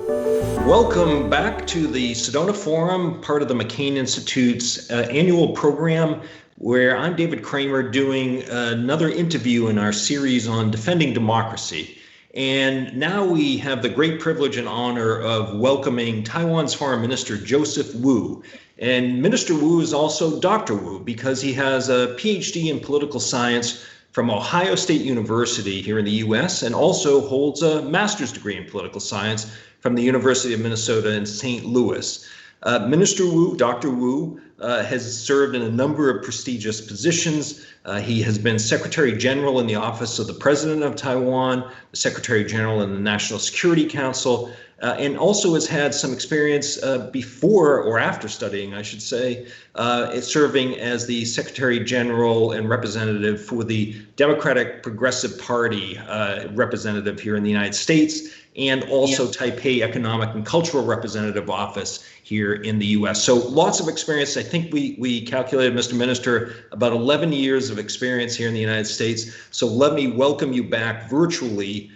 Welcome back to the Sedona Forum, part of the McCain Institute's annual program, where I'm David Kramer doing another interview in our series on defending democracy. And now we have the great privilege and honor of welcoming Taiwan's Foreign Minister, Joseph Wu. And Minister Wu is also Dr. Wu because he has a PhD in political science from Ohio State University here in the U.S. and also holds a master's degree in political science from the University of Minnesota in St. Louis. Minister Wu, Dr. Wu, has served in a number of prestigious positions. He has been Secretary General in the Office of the President of Taiwan, the Secretary General in the National Security Council, and also has had some experience before or after studying, I should say, serving as the Secretary General and representative for the Democratic Progressive Party representative here in the United States, and also Taipei Economic and Cultural Representative Office here in the U.S. So lots of experience. I think we calculated, Mr. Minister, about 11 years of experience here in the United States. So let me welcome you back virtually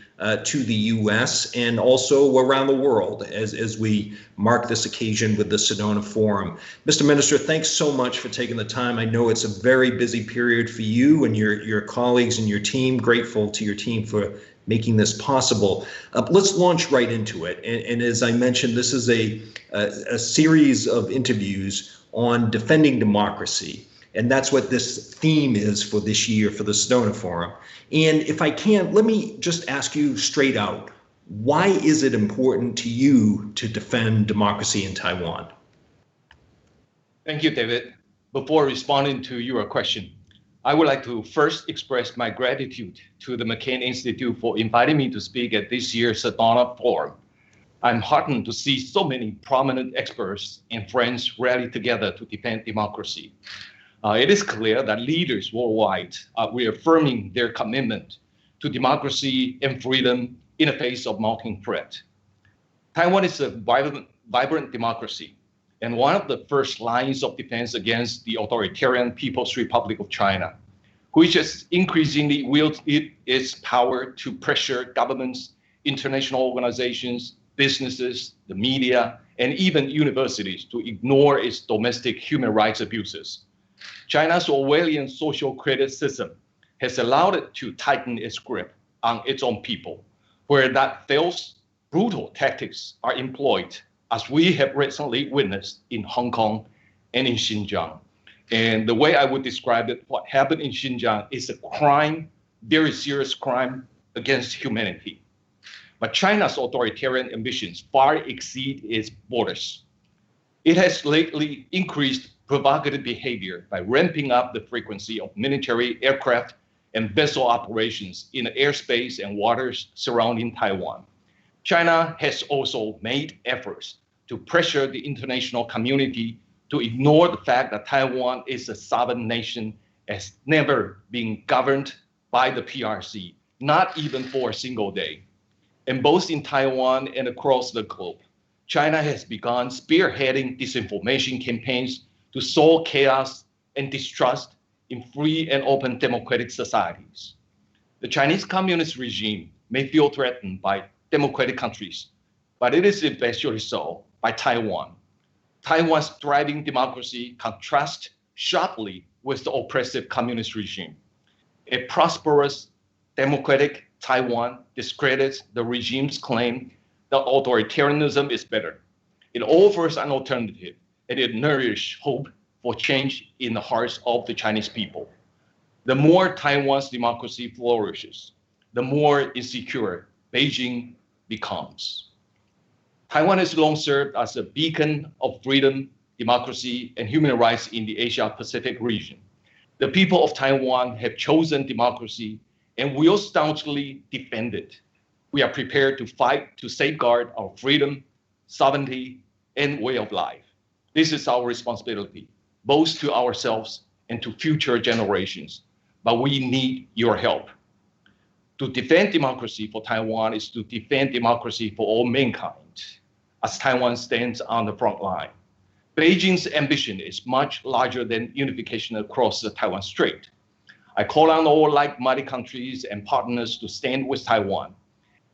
to the U.S. and also around the world as we mark this occasion with the Sedona Forum. Mr. Minister, thanks so much for taking the time. I know it's a very busy period for you and your colleagues and your team. Grateful to your team for making this possible. Let's launch right into it. And as I mentioned, this is a series of interviews on defending democracy. And that's what this theme is for this year for the Sedona Forum. And if I can, let me just ask you straight out, why is it important to you to defend democracy in Taiwan? Thank you, David. Before responding to your question, I would like to first express my gratitude to the McCain Institute for inviting me to speak at this year's Sedona Forum. I'm heartened to see so many prominent experts and friends rally together to defend democracy. It is clear that leaders worldwide are reaffirming their commitment to democracy and freedom in the face of mounting threat. Taiwan is a vibrant democracy and one of the first lines of defense against the authoritarian People's Republic of China, which has increasingly wielded its power to pressure governments, international organizations, businesses, the media, and even universities to ignore its domestic human rights abuses. China's Orwellian social credit system has allowed it to tighten its grip on its own people. Where that fails, brutal tactics are employed, as we have recently witnessed in Hong Kong and in Xinjiang. And the way I would describe it, what happened in Xinjiang is a crime, very serious crime against humanity. But China's authoritarian ambitions far exceed its borders. It has lately increased provocative behavior by ramping up the frequency of military aircraft and vessel operations in the airspace and waters surrounding Taiwan. China has also made efforts to pressure the international community to ignore the fact that Taiwan is a sovereign nation, has never been governed by the PRC, not even for a single day. And both in Taiwan and across the globe, China has begun spearheading disinformation campaigns to sow chaos and distrust in free and open democratic societies. The Chinese communist regime may feel threatened by democratic countries, but it is especially so by Taiwan. Taiwan's thriving democracy contrasts sharply with the oppressive communist regime. A prosperous, democratic Taiwan discredits the regime's claim that authoritarianism is better. It offers an alternative, and it nourishes hope for change in the hearts of the Chinese people. The more Taiwan's democracy flourishes, the more insecure Beijing becomes. Taiwan has long served as a beacon of freedom, democracy, and human rights in the Asia-Pacific region. The people of Taiwan have chosen democracy and will staunchly defend it. We are prepared to fight to safeguard our freedom, sovereignty, and way of life. This is our responsibility, both to ourselves and to future generations, but we need your help. To defend democracy for Taiwan is to defend democracy for all mankind, as Taiwan stands on the front line. Beijing's ambition is much larger than unification across the Taiwan Strait. I call on all like-minded countries and partners to stand with Taiwan.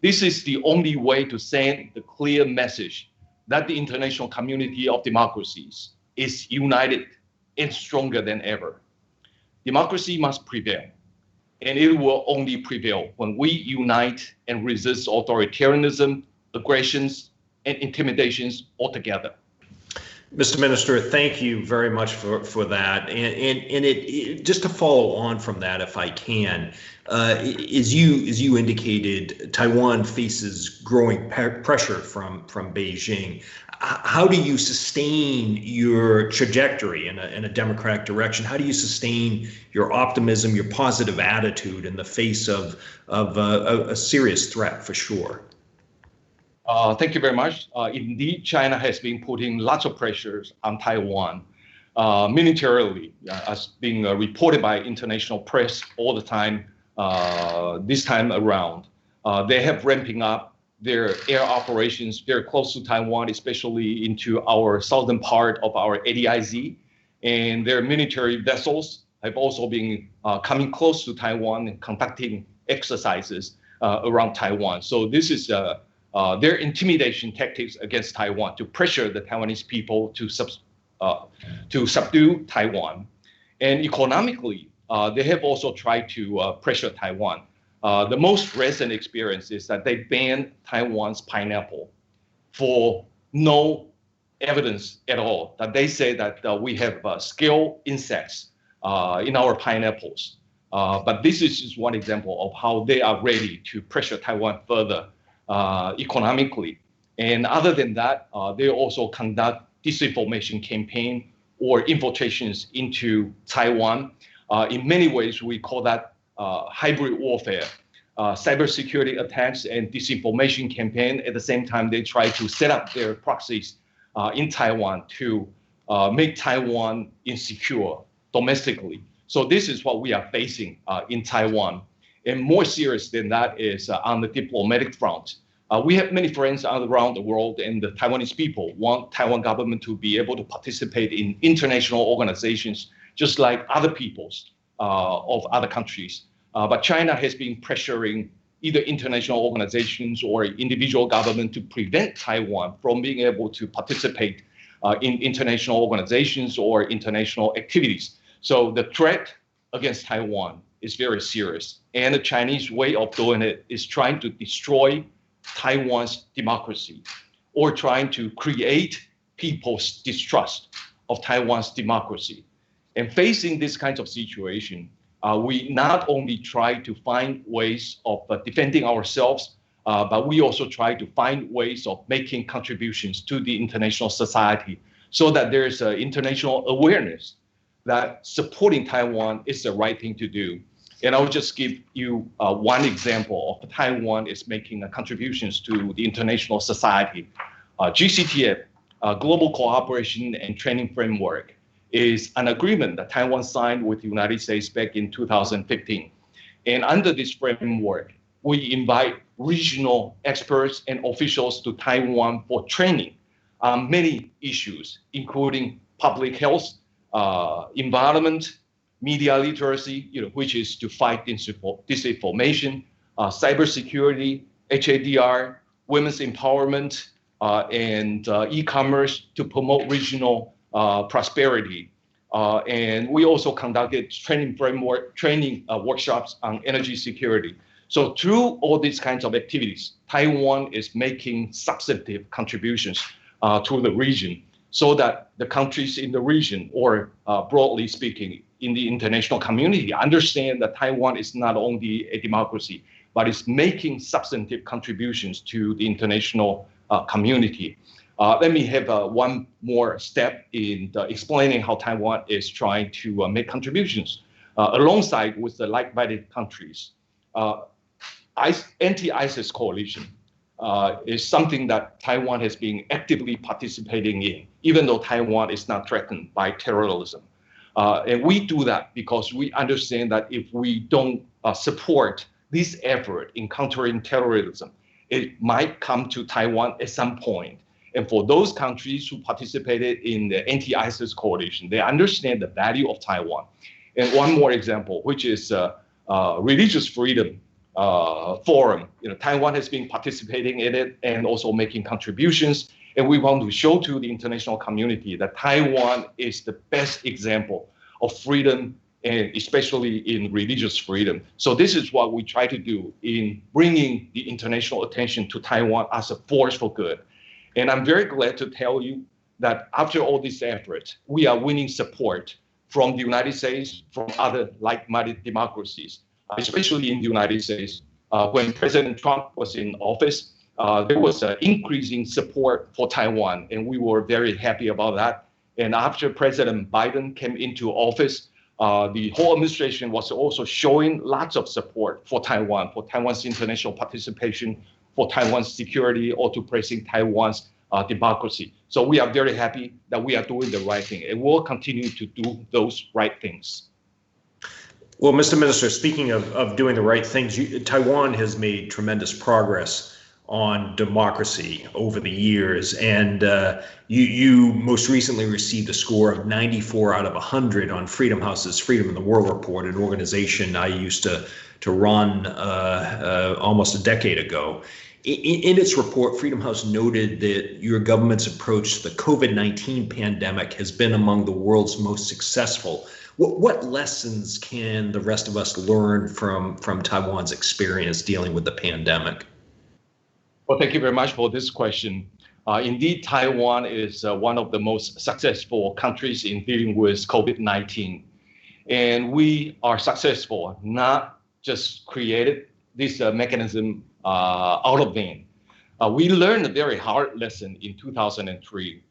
This is the only way to send the clear message that the international community of democracies is united and stronger than ever. Democracy must prevail, and it will only prevail when we unite and resist authoritarianism, aggressions, and intimidations altogether. Mr. Minister, thank you very much for that. And just to follow on from that, if I can, as you indicated, Taiwan faces growing pressure from Beijing. How do you sustain your trajectory in a democratic direction? How do you sustain your optimism, your positive attitude in the face of a serious threat, for sure? Thank you very much. Indeed, China has been putting lots of pressures on Taiwan militarily, as being reported by international press all the time. This time around, they have ramping up their air operations very close to Taiwan, especially into our southern part of our ADIZ. And their military vessels have also been coming close to Taiwan and conducting exercises around Taiwan. So this is their intimidation tactics against Taiwan to pressure the Taiwanese people to subdue Taiwan. And economically, they have also tried to pressure Taiwan. The most recent experience is that they banned Taiwan's pineapple for no evidence at all. That they say that we have scale insects in our pineapples. But this is just one example of how they are ready to pressure Taiwan further economically. And other than that, they also conduct disinformation campaign or infiltrations into Taiwan. In many ways, we call that hybrid warfare, cybersecurity attacks and disinformation campaign. At the same time, they try to set up their proxies in Taiwan to make Taiwan insecure domestically. So this is what we are facing in Taiwan. And more serious than that is on the diplomatic front. We have many friends around the world, and the Taiwanese people want Taiwan government to be able to participate in international organizations, just like other peoples of other countries. But China has been pressuring either international organizations or individual government to prevent Taiwan from being able to participate in international organizations or international activities. So the threat against Taiwan is very serious. And the Chinese way of doing it is trying to destroy Taiwan's democracy or trying to create people's distrust of Taiwan's democracy. And facing this kind of situation, we not only try to find ways of defending ourselves, but we also try to find ways of making contributions to the international society so that there's international awareness that supporting Taiwan is the right thing to do. And I'll just give you one example of Taiwan is making contributions to the international society. GCTF, Global Cooperation and Training Framework, is an agreement that Taiwan signed with the United States back in 2015. And under this framework, we invite regional experts and officials to Taiwan for training on many issues, including public health, environment, media literacy, which is to fight disinformation, cybersecurity, HADR, women's empowerment, and e-commerce to promote regional prosperity. And we also conducted training workshops on energy security. So through all these kinds of activities, Taiwan is making substantive contributions to the region so that the countries in the region, or broadly speaking, in the international community, understand that Taiwan is not only a democracy, but is making substantive contributions to the international community. Let me have one more step in explaining how Taiwan is trying to make contributions alongside with the like-minded countries. Anti-ISIS coalition is something that Taiwan has been actively participating in, even though Taiwan is not threatened by terrorism. And we do that because we understand that if we don't support this effort in countering terrorism, it might come to Taiwan at some point. And for those countries who participated in the anti-ISIS coalition, they understand the value of Taiwan. And one more example, which is religious freedom Forum. Taiwan has been participating in it and also making contributions. And we want to show to the international community that Taiwan is the best example of freedom, and especially in religious freedom. So this is what we try to do in bringing the international attention to Taiwan as a force for good. And I'm very glad to tell you that after all these efforts, we are winning support from the United States, from other like-minded democracies, especially in the United States. When President Trump was in office, there was an increasing support for Taiwan, and we were very happy about that. And after President Biden came into office, the whole administration was also showing lots of support for Taiwan's international participation, for Taiwan's security, or to praising Taiwan's democracy. So we are very happy that we are doing the right thing, and we'll continue to do those right things. Well, Mr. Minister, speaking of doing the right things, Taiwan has made tremendous progress on democracy over the years, and you most recently received a score of 94 out of 100 on Freedom House's Freedom in the World Report, an organization I used to run almost a decade ago. In its report, Freedom House noted that your government's approach to the COVID-19 pandemic has been among the world's most successful. What lessons can the rest of us learn from Taiwan's experience dealing with the pandemic? Well, thank you very much for this question. Indeed, Taiwan is one of the most successful countries in dealing with COVID-19. And we are successful, not just created this mechanism out of vain. We learned a very hard lesson in 2003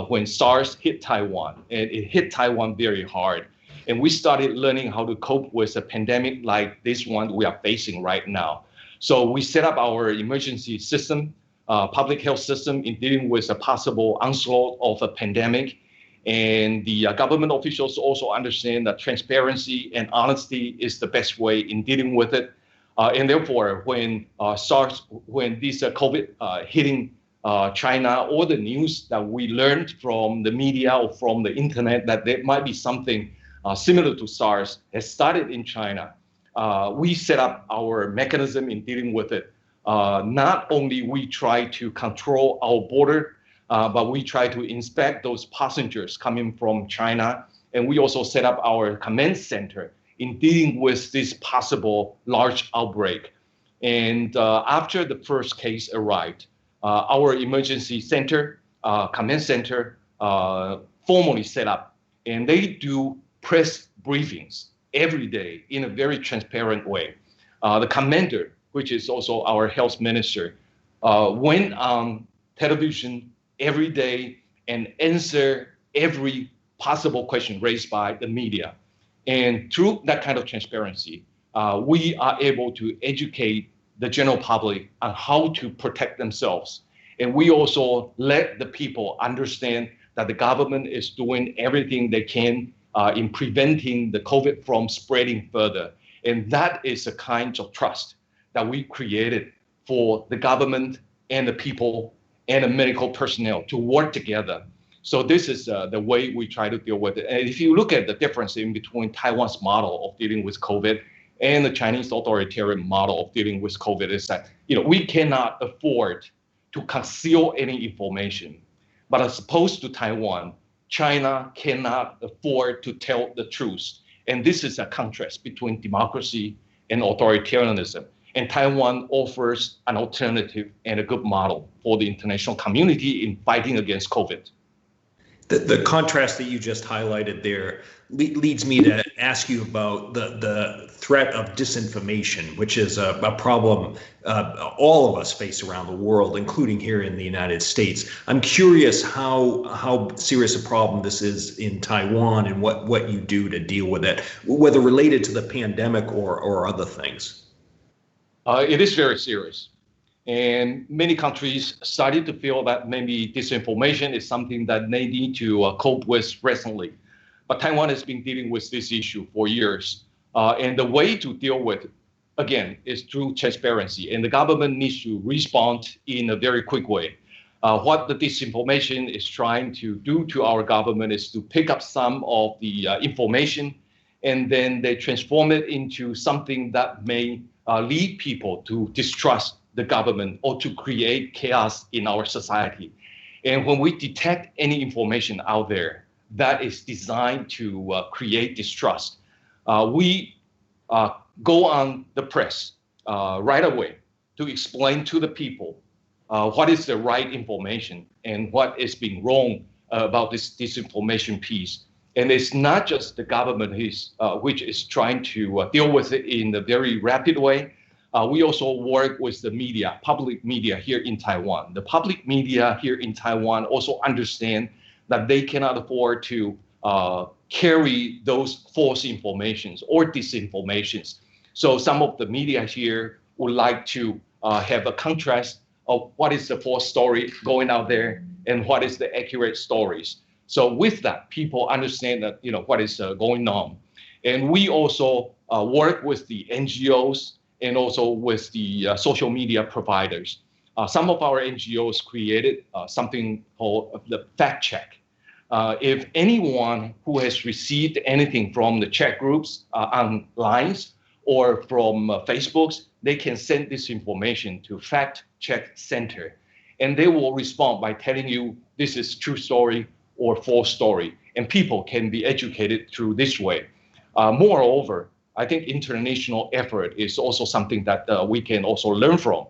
when SARS hit Taiwan, and it hit Taiwan very hard. And we started learning how to cope with a pandemic like this one we are facing right now. So we set up our emergency system, public health system in dealing with a possible onslaught of a pandemic. And the government officials also understand that transparency and honesty is the best way in dealing with it. And therefore, when this COVID hitting China, or the news that we learned from the media or from the internet that there might be something similar to SARS has started in China, we set up our mechanism in dealing with it. Not only we try to control our border, but we try to inspect those passengers coming from China. And we also set up our command center in dealing with this possible large outbreak. And after the first case arrived, our emergency center, command center, formally set up, and they do press briefings every day in a very transparent way. The commander, which is also our health minister, went on television every day and answered every possible question raised by the media. And through that kind of transparency, we are able to educate the general public on how to protect themselves. And we also let the people understand that the government is doing everything they can in preventing the COVID from spreading further. And that is a kind of trust that we created for the government and the people and the medical personnel to work together. So this is the way we try to deal with it. And if you look at the difference in between Taiwan's model of dealing with COVID and the Chinese authoritarian model of dealing with COVID, is that we cannot afford to conceal any information. But as opposed to Taiwan, China cannot afford to tell the truth. And this is a contrast between democracy and authoritarianism. And Taiwan offers an alternative and a good model for the international community in fighting against COVID. The contrast that you just highlighted there leads me to ask you about the threat of disinformation, which is a problem all of us face around the world, including here in the United States. I'm curious how serious a problem this is in Taiwan and what you do to deal with it, whether related to the pandemic or other things. It is very serious. And many countries started to feel that maybe disinformation is something that they need to cope with recently. But Taiwan has been dealing with this issue for years. And the way to deal with it, again, is through transparency. And the government needs to respond in a very quick way. What the disinformation is trying to do to our government is to pick up some of the information, and then they transform it into something that may lead people to distrust the government or to create chaos in our society. And when we detect any information out there that is designed to create distrust, we go on the press right away to explain to the people what is the right information and what is being wrong about this disinformation piece. And it's not just the government which is trying to deal with it in a very rapid way. We also work with the media, public media here in Taiwan. The public media here in Taiwan also understand that they cannot afford to carry those false informations or disinformations. So some of the media here would like to have a contrast of what is the false story going out there and what is the accurate stories. So with that, people understand that what is going on. And we also work with the NGOs and also with the social media providers. Some of our NGOs created something called the fact check. If anyone who has received anything from the chat groups on lines or from Facebooks, they can send this information to Fact Check Center. And they will respond by telling you this is true story or false story. And people can be educated through this way. Moreover, I think international effort is also something that we can also learn from.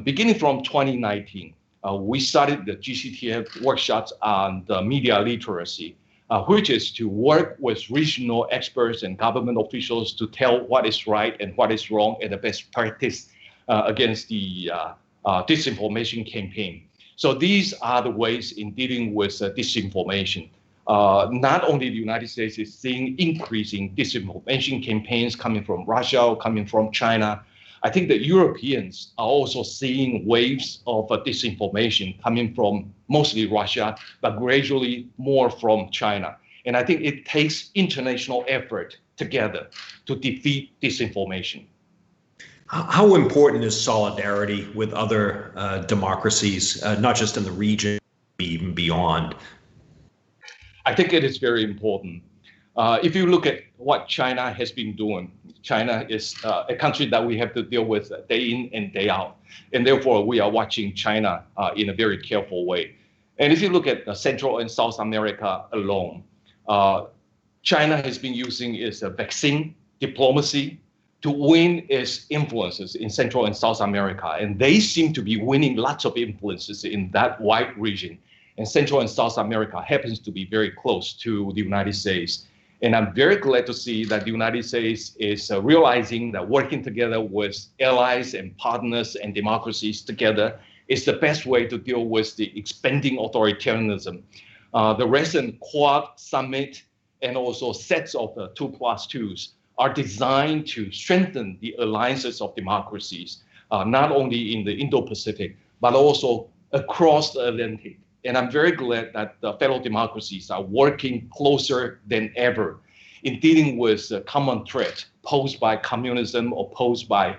Beginning from 2019, we started the GCTF workshops on the media literacy, which is to work with regional experts and government officials to tell what is right and what is wrong and the best practice against the disinformation campaign. So these are the ways in dealing with disinformation. Not only the United States is seeing increasing disinformation campaigns coming from Russia or coming from China. I think the Europeans are also seeing waves of disinformation coming from mostly Russia, but gradually more from China. And I think it takes international effort together to defeat disinformation. How important is solidarity with other democracies, not just in the region, even beyond? I think it is very important. If you look at what China has been doing, China is a country that we have to deal with day in and day out. And therefore, we are watching China in a very careful way. And if you look at Central and South America alone, China has been using its vaccine diplomacy to win its influences in Central and South America. And they seem to be winning lots of influences in that wide region. And Central and South America happens to be very close to the United States. And I'm very glad to see that the United States is realizing that working together with allies and partners and democracies together is the best way to deal with the expanding authoritarianism. The recent Quad Summit and also sets of 2+2s are designed to strengthen the alliances of democracies, not only in the Indo-Pacific, but also across the Atlantic. And I'm very glad that the fellow democracies are working closer than ever in dealing with the common threat posed by communism or posed by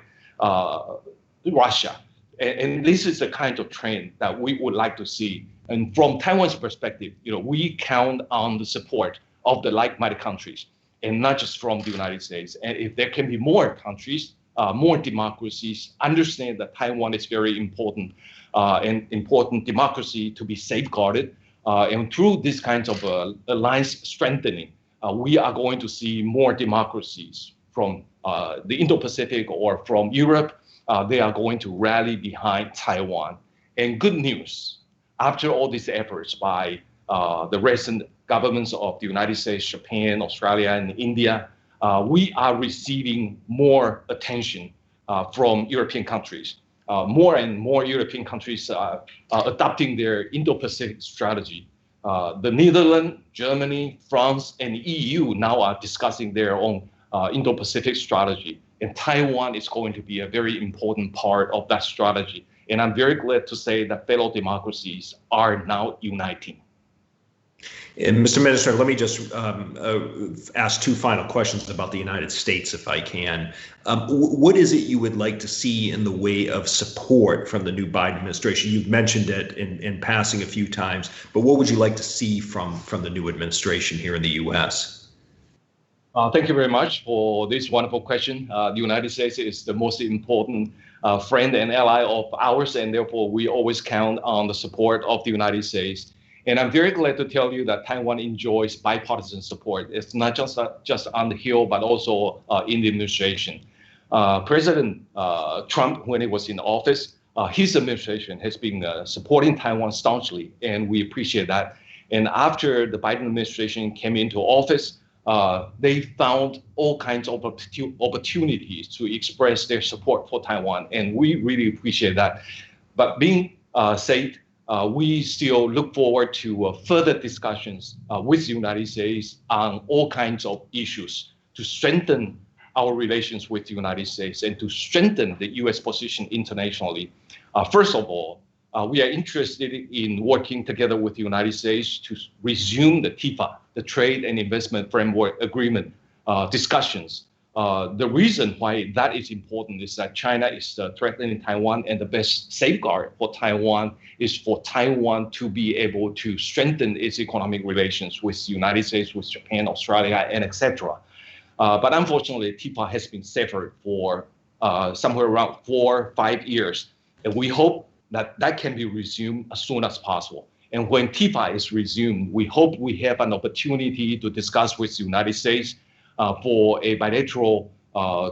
Russia. And this is the kind of trend that we would like to see. And from Taiwan's perspective, we count on the support of the like-minded countries, and not just from the United States. And if there can be more countries, more democracies, understand that Taiwan is very important and important democracy to be safeguarded. And through these kinds of alliance strengthening, we are going to see more democracies from the Indo-Pacific or from Europe. They are going to rally behind Taiwan. And good news, after all these efforts by the recent governments of the United States, Japan, Australia, and India, we are receiving more attention from European countries. More and more European countries are adopting their Indo-Pacific strategy. The Netherlands, Germany, France, and EU now are discussing their own Indo-Pacific strategy. And Taiwan is going to be a very important part of that strategy. And I'm very glad to say that fellow democracies are now uniting. And Mr. Minister, let me just ask two final questions about the United States, if I can. What is it you would like to see in the way of support from the new Biden administration? You've mentioned it in passing a few times, but what would you like to see from the new administration here in the U.S.? Thank you very much for this wonderful question. The United States is the most important friend and ally of ours, and therefore we always count on the support of the United States. And I'm very glad to tell you that Taiwan enjoys bipartisan support. It's not just on the Hill, but also in the administration. President Trump, when he was in office, his administration has been supporting Taiwan staunchly, and we appreciate that. And after the Biden administration came into office, they found all kinds of opportunities to express their support for Taiwan, and we really appreciate that. But being said, we still look forward to further discussions with the United States on all kinds of issues to strengthen our relations with the United States and to strengthen the U.S. position internationally. First of all, we are interested in working together with the United States to resume the TIFA, the Trade and Investment Framework Agreement discussions. The reason why that is important is that China is threatening Taiwan, and the best safeguard for Taiwan is for Taiwan to be able to strengthen its economic relations with the United States, with Japan, Australia, and etc. But unfortunately, TIFA has been severed for somewhere around 4 or 5 years, and we hope that can be resumed as soon as possible. And when TIFA is resumed, we hope we have an opportunity to discuss with the United States for a bilateral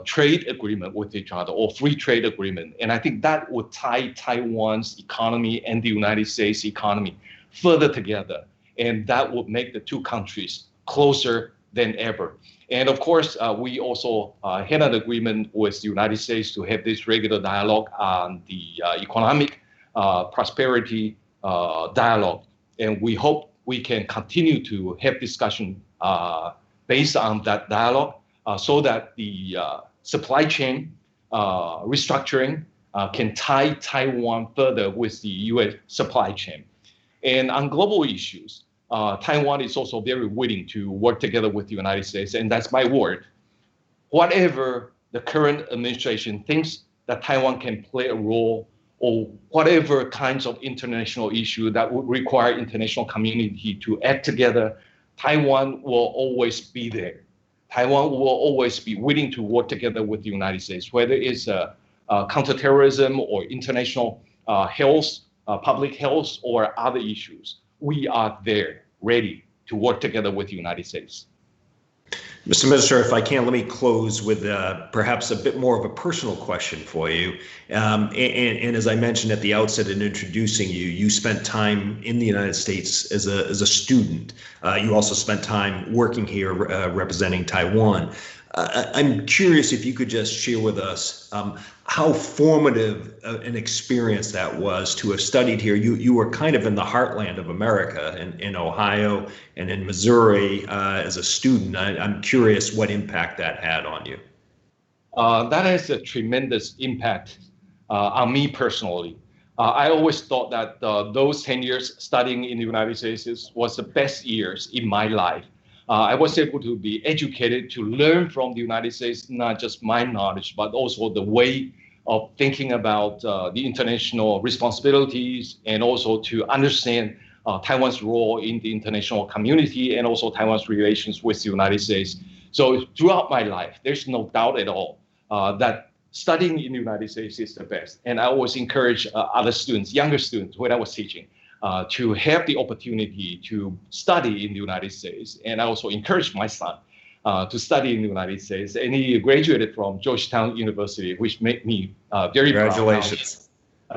trade agreement with each other, or free trade agreement. And I think that would tie Taiwan's economy and the United States economy further together. And that would make the two countries closer than ever. And of course, we also had an agreement with the United States to have this regular dialogue on the economic prosperity dialogue. And we hope we can continue to have discussion based on that dialogue so that the supply chain restructuring can tie Taiwan further with the U.S. supply chain. And on global issues, Taiwan is also very willing to work together with the United States, and that's my word. Whatever the current administration thinks that Taiwan can play a role, or whatever kinds of international issue that would require international community to act together, Taiwan will always be there. Taiwan will always be willing to work together with the United States, whether it's counterterrorism or international health, public health, or other issues. We are there, ready to work together with the United States. Mr. Minister, if I can, let me close with perhaps a bit more of a personal question for you. And as I mentioned at the outset in introducing you, you spent time in the United States as a student. You also spent time working here representing Taiwan. I'm curious if you could just share with us how formative an experience that was to have studied here. You were kind of in the heartland of America, in Ohio and in Missouri as a student. I'm curious what impact that had on you. That has a tremendous impact on me personally. I always thought that those 10 years studying in the United States was the best years in my life. I was able to be educated, to learn from the United States, not just my knowledge, but also the way of thinking about the international responsibilities, and also to understand Taiwan's role in the international community, and also Taiwan's relations with the United States. So throughout my life, there's no doubt at all that studying in the United States is the best. And I always encourage other students, younger students, when I was teaching, to have the opportunity to study in the United States. And I also encouraged my son to study in the United States. And he graduated from Georgetown University, which made me very proud. Congratulations.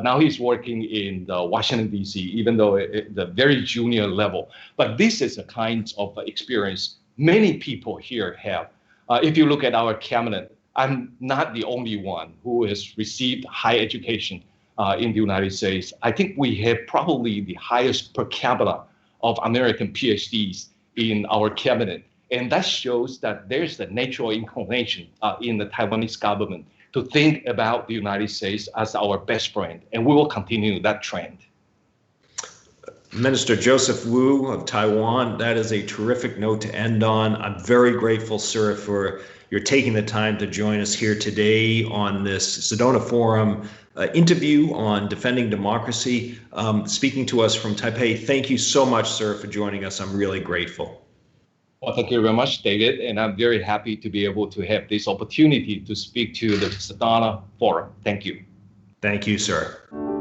Now he's working in Washington, D.C., even though at the very junior level. But this is a kind of experience many people here have. If you look at our cabinet, I'm not the only one who has received higher education in the United States. I think we have probably the highest per capita of American PhDs in our cabinet. And that shows that there's the natural inclination in the Taiwanese government to think about the United States as our best friend. And we will continue that trend. Minister Joseph Wu of Taiwan, that is a terrific note to end on. I'm very grateful, sir, for your taking the time to join us here today on this Sedona Forum interview on defending democracy. Speaking to us from Taipei, thank you so much, sir, for joining us. I'm really grateful. Well, thank you very much, David, and I'm very happy to be able to have this opportunity to speak to the Sedona Forum. Thank you. Thank you, sir.